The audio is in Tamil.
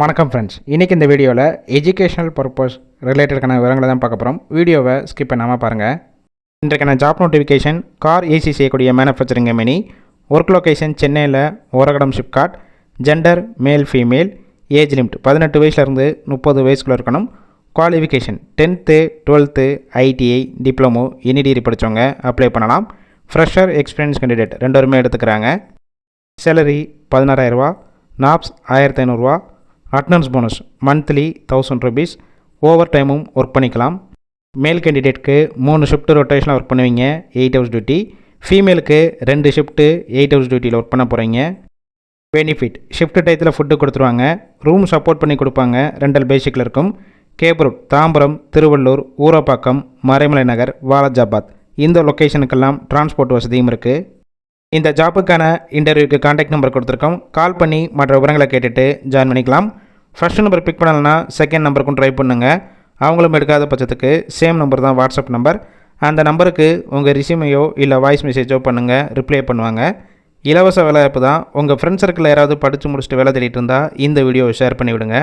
வணக்கம் ஃப்ரெண்ட்ஸ், இன்றைக்கி இந்த வீடியோவில் எஜுகேஷனல் பர்பஸ் ரிலேட்டடான விவரங்களை தான் பார்க்க போகிறோம். வீடியோவை ஸ்கிப் பண்ணாமல் பாருங்கள். இன்றைக்கான ஜாப் நோட்டிஃபிகேஷன் கார் ஏசி செய்யக்கூடிய மேனுஃபேக்சரிங் கம்பெனி. ஒர்க் லொக்கேஷன் சென்னையில் Oragadam SIPCOT. Gender male female. Age limit 18 வயசுலேருந்து 30 வயசுக்குள்ளே இருக்கணும். Qualification 10th 12th ITI diploma any degree படித்தவங்க அப்ளை பண்ணலாம். ஃப்ரெஷர் எக்ஸ்பீரியன்ஸ் கேண்டிடேட் ரெண்டு எடுத்துக்கிறாங்க. சேலரி 16,000 ரூபா. நாப்ஸ் 1500 ரூபா. Attendance bonus monthly 1000 rupees. Over டைமும் ஒர்க் பண்ணிக்கலாம். மேல் கேண்டிடேட்க்கு 3 ஷிஃப்ட்டு ரொட்டேஷனில் ஒர்க் பண்ணுவீங்க, 8 ஹவர்ஸ் டியூட்டி. ஃபீமேலுக்கு 2 ஷிஃப்ட்டு 8 ஹவர்ஸ் டியூட்டியில் ஒர்க் பண்ண போகிறீங்க. பெனிஃபிட் ஷிஃப்ட் டயத்தில் ஃபுட்டு கொடுத்துருவாங்க. ரூம் சப்போர்ட் பண்ணி கொடுப்பாங்க. ரெண்டல் பேசிக்கில் இருக்கும். கேப்ரூட், தாம்பரம், திருவள்ளூர், ஊரப்பாக்கம், மறைமலை நகர், வாலாஜாபாத் இந்த லொக்கேஷனுக்கெல்லாம் டிரான்ஸ்போர்ட் வசதியும் இருக்குது. இந்த ஜாப்புக்கான இன்டர்வியூக்கு கான்டாக்ட் நம்பர் கொடுத்துருக்கோம். கால் பண்ணி மற்ற விவரங்களை கேட்டுட்டு ஜாயின் பண்ணிக்கலாம். ஃபர்ஸ்ட் நம்பர் பிக் பண்ணலைன்னா செகண்ட் நம்பருக்கும் ட்ரை பண்ணுங்கள். அவங்களும் எடுக்காத பட்சத்துக்கு சேம் நம்பர் தான் வாட்ஸ்அப் நம்பர். அந்த நம்பருக்கு உங்கள் ரிசியூமையோ இல்லை வாய்ஸ் மெசேஜோ பண்ணுங்கள், ரிப்ளை பண்ணுவாங்க. இலவச வேலைவாய்ப்பு தான். உங்கள் ஃப்ரெண்ட்ஸ் சர்க்கிளில் யாராவது படித்து முடிச்சுட்டு வேலை தேடிட்டு இருந்தால் இந்த வீடியோவை ஷேர் பண்ணிவிடுங்க.